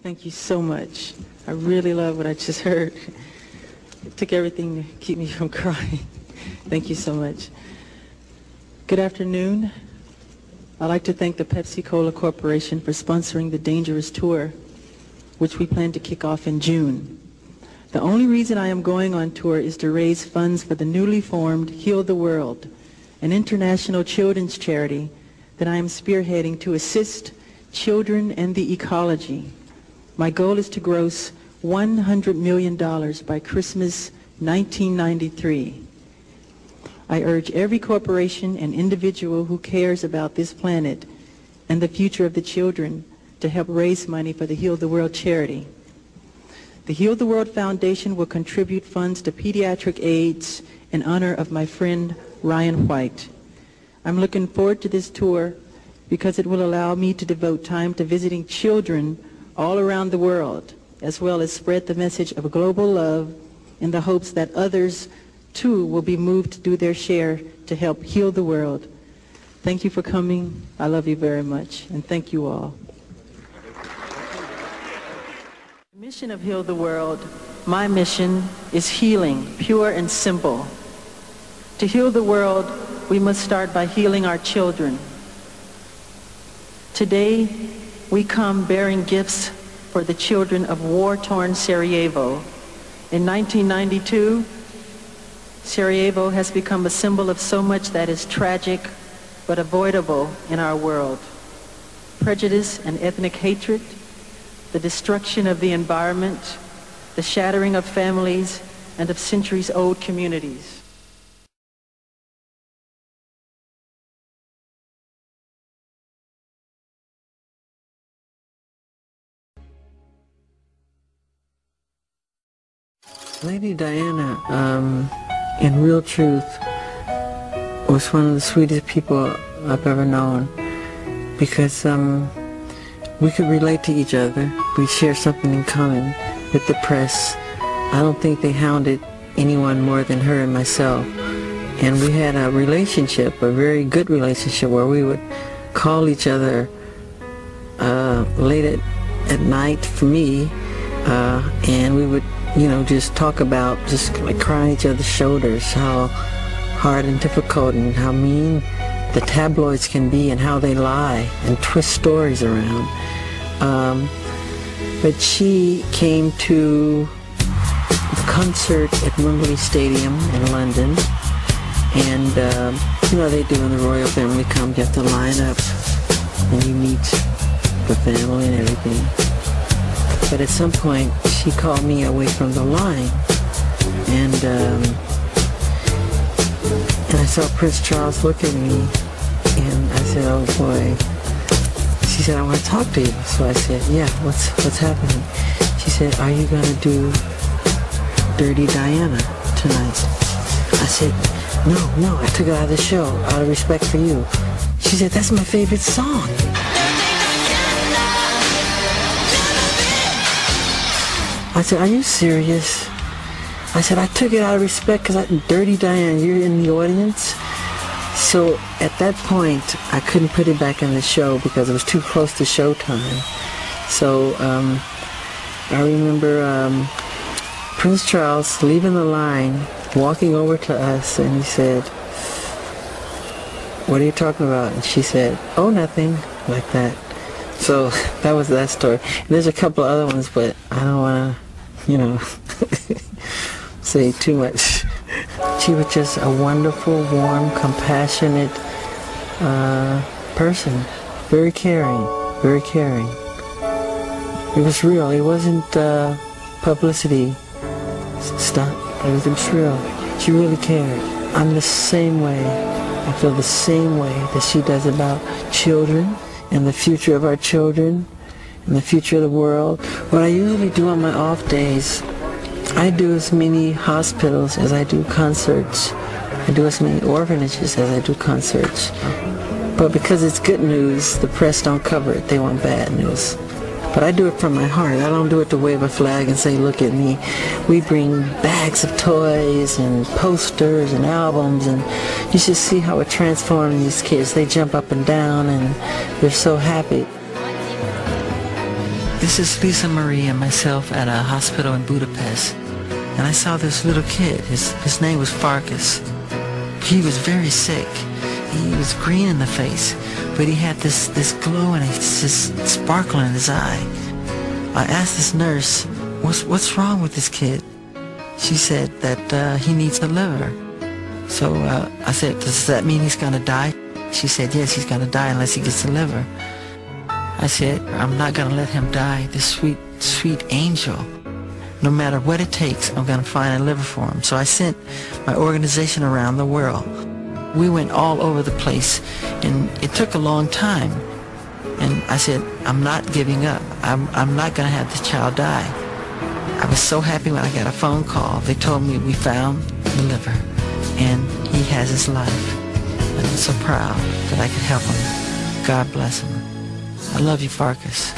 Thank you so much. I really love what I just heard. It took everything to keep me from crying. Thank you so much. Good afternoon. I'd like to thank the Pepsi-Cola Corporation for sponsoring the Dangerous Tour, which we plan to kick off in June. The only reason I am going on tour is to raise funds for the newly formed Heal the World, an international children's charity that I am spearheading to assist children and the ecology. My goal is to gross $100 million by Christmas 1993. I urge every corporation and individual who cares about this planet and the future of the children to help raise money for the Heal the World charity. The Heal the World Foundation will contribute funds to pediatric AIDS in honor of my friend Ryan White. I'm looking forward to this tour because it will allow me to devote time to visiting children all around the world, as well as spread the message of global love in the hopes that others too will be moved to do their share to help heal the world. Thank you for coming. I love you very much, and thank you all. The mission of Heal the World, my mission, is healing, pure and simple. To heal the world, we must start by healing our children. Today, we come bearing gifts for the children of war-torn Sarajevo. In 1992, Sarajevo has become a symbol of so much that is tragic but avoidable in our world. Prejudice and ethnic hatred, the destruction of the environment, the shattering of families and of centuries-old communities. Lady Diana, in real truth, was one of the sweetest people I've ever known, because we could relate to each other. We share something in common with the press. I don't think they hounded anyone more than her and myself. And we had a relationship, a very good relationship, where we would call each other late at night for me, and we would, you know, just talk about, just like cry on each other's shoulders, how hard and difficult and how mean the tabloids can be and how they lie and twist stories around. But she came to the concert at Wembley Stadium in London, and you know, they do when the royal family comes, you have to line up and you meet the family and everything. But at some point, she called me away from the line, and I saw Prince Charles look at me, and I said, "Oh boy." She said, "I want to talk to you." So I said, "Yeah, what's happening?" She said, "Are you gonna do Dirty Diana tonight?" I said, No, I took it out of the show, out of respect for you." She said, "That's my favorite song." I said, "Are you serious?" I said, "I took it out of respect because Dirty Diana, you're in the audience." So at that point, I couldn't put it back in the show because it was too close to showtime. So I remember Prince Charles leaving the line, walking over to us, and he said, "What are you talking about?" And she said, "Oh, nothing," like that. So that was that story. And there's a couple of other ones, but I don't want to, you know, say too much. She was just a wonderful, warm, compassionate person. Very caring, very caring. It was real. It wasn't publicity stunt. It was real. She really cared. I'm the same way. I feel the same way that she does about children and the future of our children and the future of the world. What I usually do on my off days, I do as many hospitals as I do concerts. I do as many orphanages as I do concerts. But because it's good news, the press don't cover it. They want bad news. But I do it from my heart. I don't do it to wave a flag and say, "Look at me." We bring bags of toys and posters and albums, and you should see how it transforms these kids. They jump up and down and they're so happy. This is Lisa Marie and myself at a hospital in Budapest. And I saw this little kid. His name was Farkas. He was very sick. He was green in the face, but he had this glow and this sparkle in his eye. I asked this nurse, what's wrong with this kid? She said that he needs a liver. So I said, does that mean he's going to die? She said, yes, he's going to die unless he gets a liver. I said, I'm not going to let him die, this sweet, sweet angel. No matter what it takes, I'm going to find a liver for him. So I sent my organization around the world. We went all over the place, and it took a long time. And I said, I'm not giving up. I'm not going to have this child die. I was so happy when I got a phone call. They told me we found the liver, and he has his life. And I'm so proud that I could help him. God bless him. I love you, Farkas.